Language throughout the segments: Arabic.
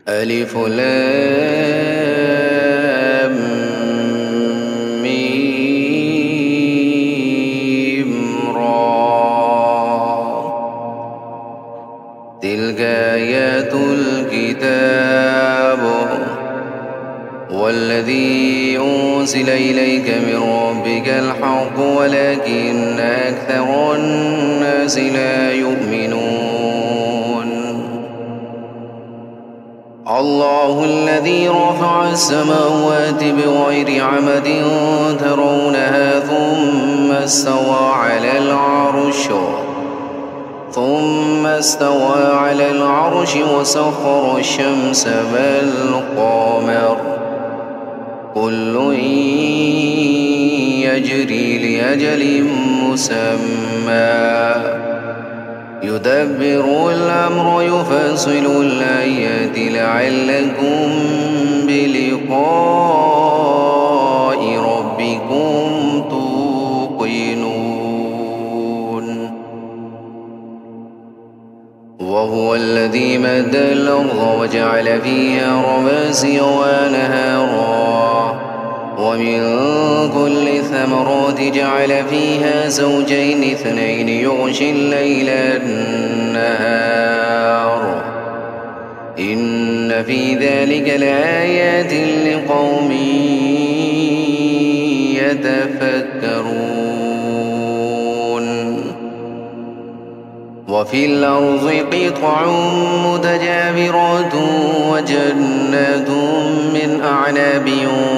ألف لام ميم را. تلك آيات الكتاب والذي أنزل إليك من ربك الحق ولكن أكثر الناس لا يؤمنون. الله الذي رفع السماوات بغير عمد ترونها ثم استوى على العرش وسخر الشمس والقمر كل يجري لأجل مسمى يدبر الأمر يفصل الآيات لعلكم بلقاء ربكم توقنون. وهو الذي مد الأرض وجعل فيها رواسي وأنهارا ومن كل الثمرات جعل فيها زوجين اثنين يغشي الليل النهار إن في ذلك لآيات لقوم يتفكرون. وفي الأرض قطع متجاورات وجنات من أعناب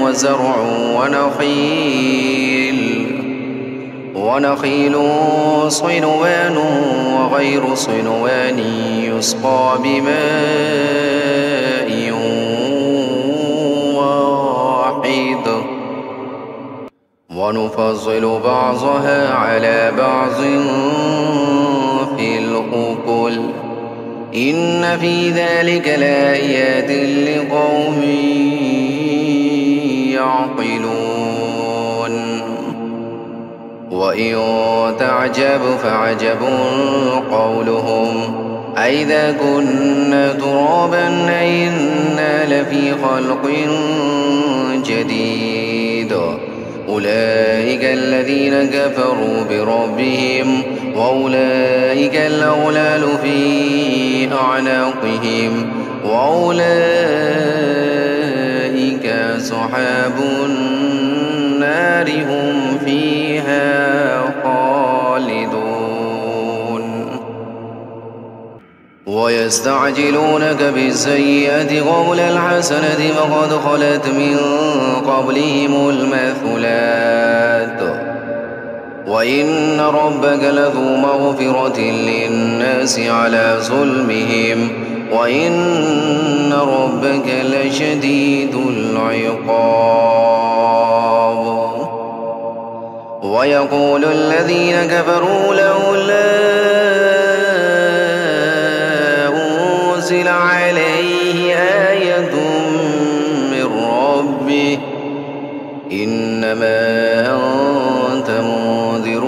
وزرع ونخيل صنوان وغير صنوان يسقى بماء واحد ونفضل بعضها على بعض في الأكل إن في ذلك لآيات لقوم يعقلون. وإن تعجب فعجب قولهم أئذا كنا ترابا أئنا لفي خلق جديد أولئك الذين كفروا بربهم وأولئك الأغلال في أعناقهم وأولئك أصحاب النار هم فيها خالدون. ويستعجلونك بالسيئة قبل الحسنة وقد خلت من قبلهم المثلات وإن ربك لذو مغفرة للناس على ظلمهم وإن ربك لشديد العقاب. ويقول الذين كفروا لولا أنزل عليه آية من ربه إنما أنت منذر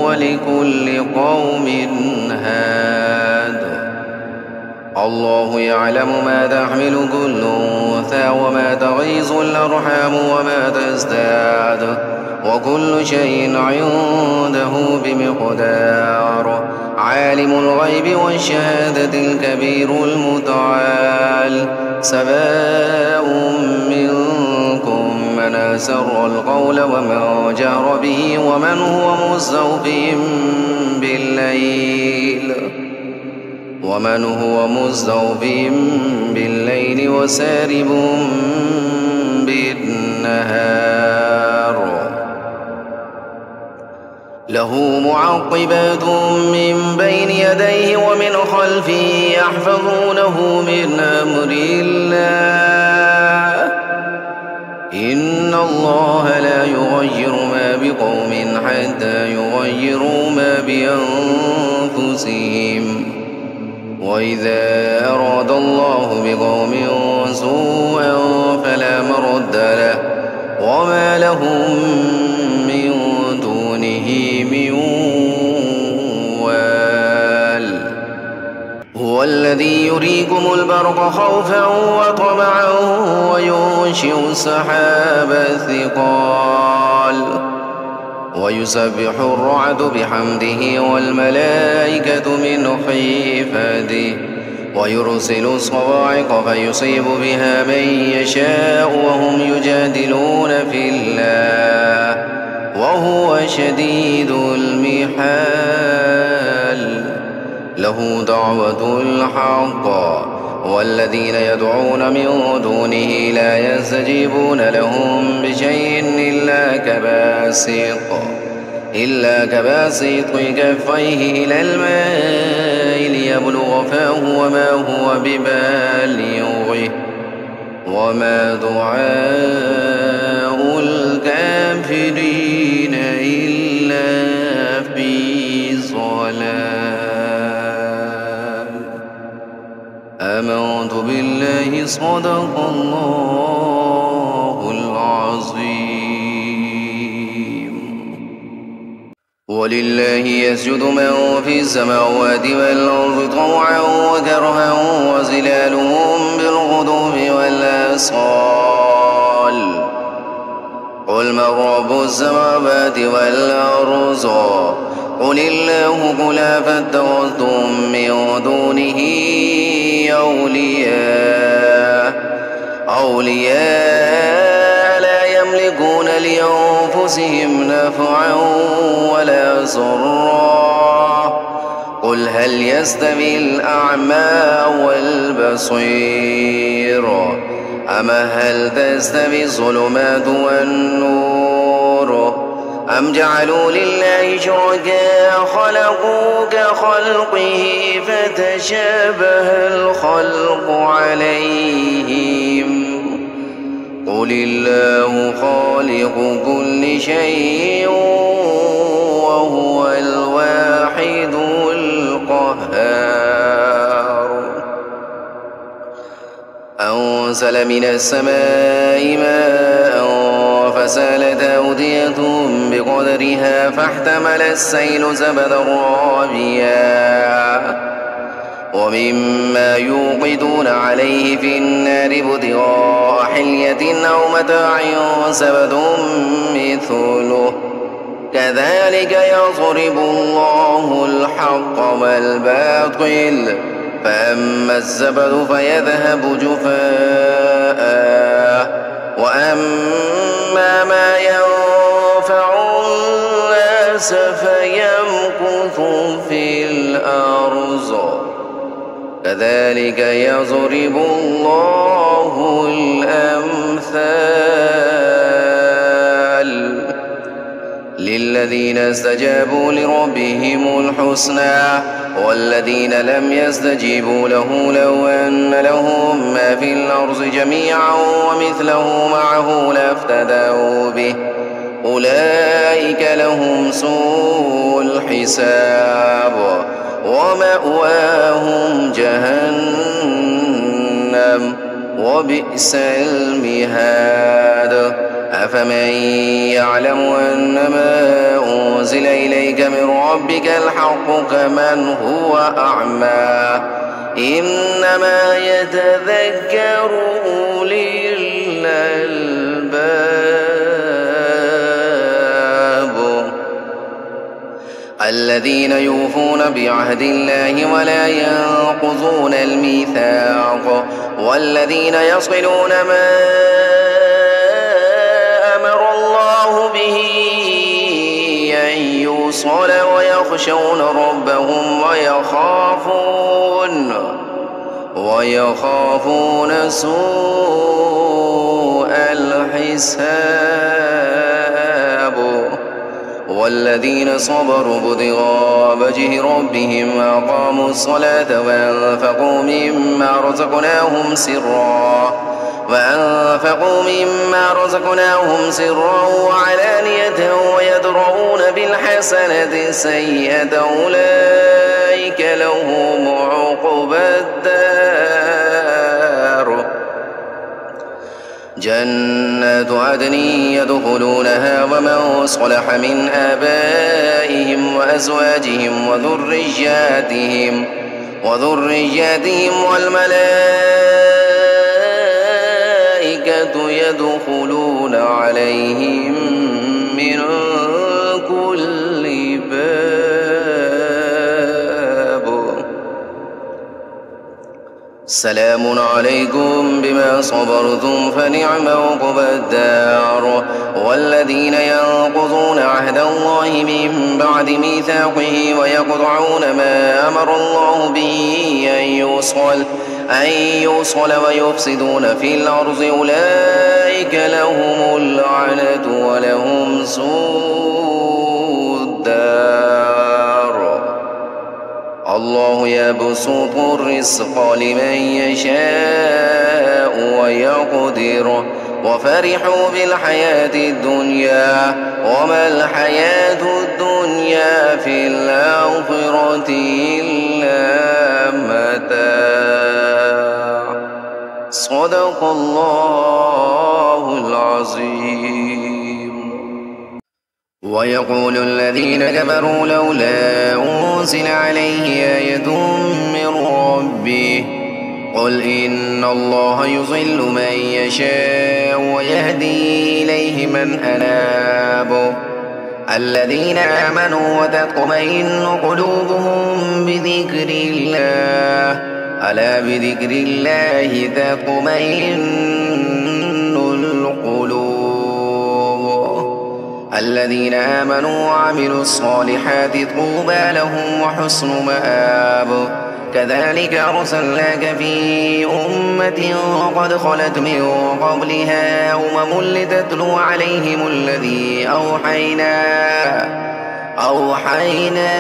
ولكل قوم هاد. الله يعلم ما تحمل كل أنثى وما تغيظ الأرحام وما تزداد وكل شيء عنده بمقدار. عالم الغيب والشهادة الكبير المتعال سواء منكم من أسر القول ومن جهر به ومن هو مستخف بالليل وسارب بالنهار. له معقبات من بين يديه ومن خلفه يحفظونه من أمر الله إن الله لا يغير ما بقوم حتى يغيروا ما بأنفسهم وإذا أراد الله بقوم سوءا فلا مرد له وما لهم من دونه من وال. هو الذي الذي يريكم البرق خوفا وطمعا وينشئ السحاب الثقال ويسبح الرعد بحمده والملائكة من خيفته ويرسل الصواعق فيصيب بها من يشاء وهم يجادلون في الله وهو شديد المحال له دعوة الحق والذين يدعون من دونه لا يستجيبون لهم بشيء إلا كباسط كفيه إلى الماء ليبلغ فاه وما هو ببالغه وما دعاء الكافرين إلا في ضلال. آمنت بالله صدق الله العظيم. ولله يسجد من في السماوات والأرض طوعا وكرها وظلالهم بالغدو والآصال. قل من رب السماوات والأرض قل الله قل فاتخذتم من دونه أولياء لا يملكون لأنفسهم نفعا ولا ضرا. قل هل يستوي الأعمى والبصير أما هل تستوي الظلمات والنور أم جعلوا لله شركاء خلقوا كخلقه فتشابه الخلق عليهم. قل الله خالق كل شيء وهو الواحد القهار. أنزل من السماء ماء فسالت أودية بقدرها فاحتمل السيل زبدا رابيا ومما يوقدون عليه في النار ابتغاء حلية أو متاع زبد مثله كذلك يضرب الله الحق والباطل فأما الزبد فيذهب جفاء وأما ما ينفع الناس فيمكث في الأرض كذلك يضرب الله الأمثال. للذين استجابوا لربهم الحسنى والذين لم يستجيبوا له لو أن لهم ما في الأرض جميعا ومثله معه لافتدوا به أولئك لهم سوء الحساب ومأواهم جهنم وبئس المهاد. أفمن يعلم أنما أنزل إليك من ربك الحق كمن هو أعمى إنما يتذكر أولي الألباب الذين يوفون بعهد الله ولا ينقضون الميثاق والذين يصلون ما أمر الله به أن يوصل ويخشون ربهم ويخافون سوء الحساب. والذين صبروا ابتغاء وجه ربهم وأقاموا الصلاة وأنفقوا مما رزقناهم سرا وعلانية ويدرؤون بالحسنة السيئة أولئك لهم عقبى الدار جنات عدن يدخلونها ومن صلح من آبائهم وأزواجهم وذرياتهم والملائكة يدخلون عليهم من كل باب سلام عليكم بما صبرتم فنعم عقبى الدار. والذين ينقضون عهد الله من بعد ميثاقه ويقطعون ما أمر الله به أن يوصل ويفسدون في الأرض أولئك لهم اللعنة ولهم سوء الدار. الله يبسط الرزق لمن يشاء ويقدر وفرحوا بالحياة الدنيا وما الحياة الدنيا في الآخرة إلا متاع. صدق الله العظيم. ويقول الذين كفروا لولا أنزل عليه آية من ربه قل إن الله يضل من يشاء ويهدي إليه من أناب. الذين آمنوا وتطمئن قلوبهم بذكر الله ألا بذكر الله تطمئن القلوب. الذين آمنوا وعملوا الصالحات طوبى لهم وحسن مآب. كذلك أرسلناك في أمة قد خلت من قبلها أمم لتتلو عليهم الذي أوحينا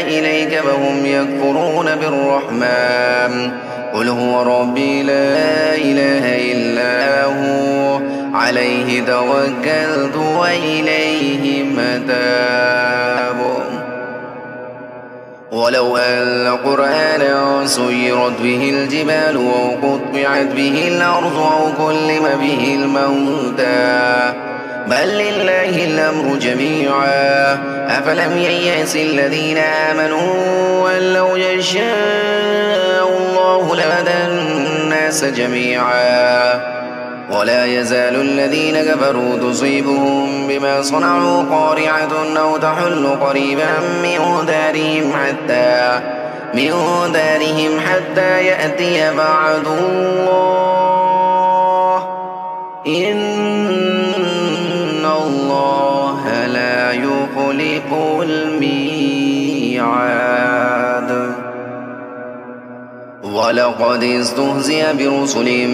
إليك فهم يكفرون بالرحمن قل هو ربي لا إله إلا هو عليه توكلت وإليه متاب. ولو أن قرآنا سيرت به الجبال وقطعت به الأرض أو كلم به الموتى بل لله الأمر جميعا أفلم ييأس الذين آمنوا أن لو يشاء الله لهدى الناس جميعا. ولا يزال الذين كفروا تصيبهم بما صنعوا قارعة أو تحل قريبا من دارهم حتى يأتي وعد الله إن الله لا يخلف الميعاد. ولقد استهزئ برسل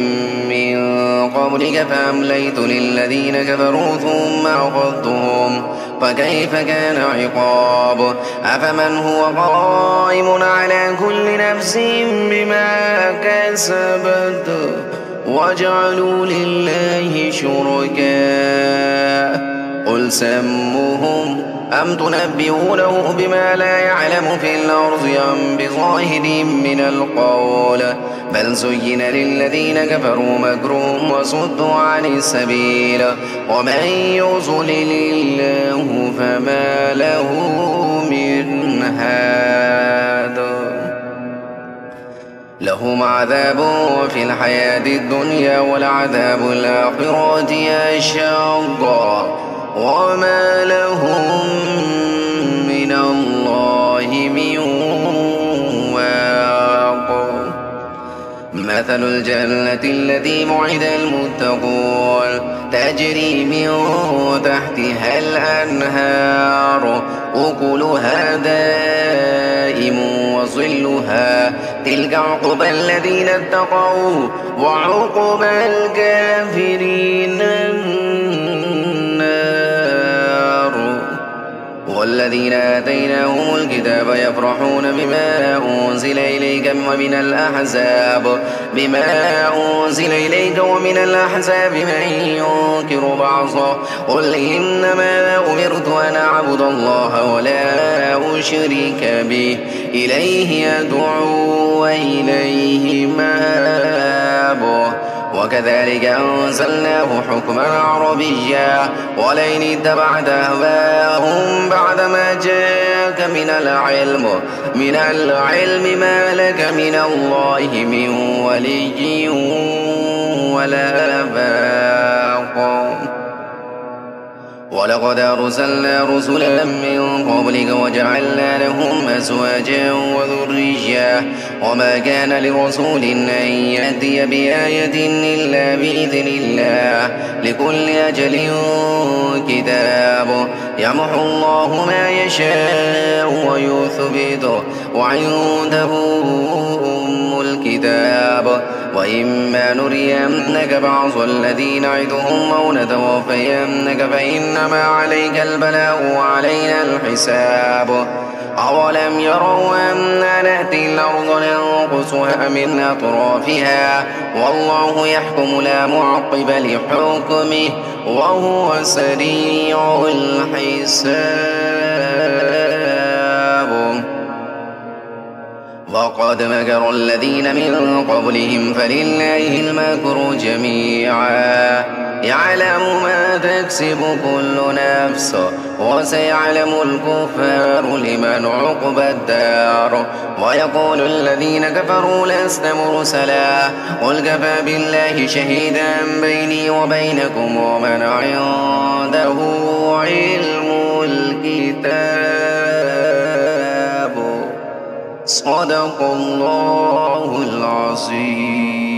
من قبلك فأمليت للذين كفروا ثم أخذتهم فكيف كان عقاب. أفمن هو قائم على كل نفس بما كسبت وجعلوا لله شركاء قل سموهم أم تنبئونه بما لا يعلم في الأرض أم بظاهر من القول بل زين للذين كفروا مكرهم وصدوا عن السبيل ومن يضلل الله فما له من هاد. لهم عذاب في الحياة الدنيا ولعذاب الآخرة أشق وما لهم من الله من واق. مثل الجنة التي وعد المتقون تجري من تحتها الأنهار أكلها دائم وظلها تلك عقبى الذين اتقوا وعقبى الكافرين النار. والذين آتيناهم الكتاب يفرحون بما أنزل إليك ومن الأحزاب من ينكر بعضه قل إنما أمرت أن أعبد الله ولا أشرك به إليه أدعو وإليه مآب. وكذلك أنزلناه حكما عربيا ولئن اتبعت أهواءهم بعدما جاءك من العلم ما لك من الله من ولي ولا باق. ولقد أرسلنا رسلا من قبلك وجعلنا لهم أزواجا وذريا وما كان لرسول أن يأتي بآية إلا بإذن الله لكل أجل كتاب يمحو الله ما يشاء ويثبت وعنده أم الكتاب. وإما نرينك بعض الذين نعدهم أو نتوفينك فإنما عليك البلاغ وعلينا الحساب. أولم يروا أنا نأتي الأرض ننقصها من أطرافها والله يحكم لا معقب لحكمه وهو سريع الحساب. وقد مكر الذين من قبلهم فلله المكر جميعا يعلم ما تكسب كل نفس وسيعلم الكفار لمن عقبى الدار. ويقول الذين كفروا لست مرسلا قل كفى بالله شهيدا بيني وبينكم ومن عنده علم الكتاب. صدق الله العظيم.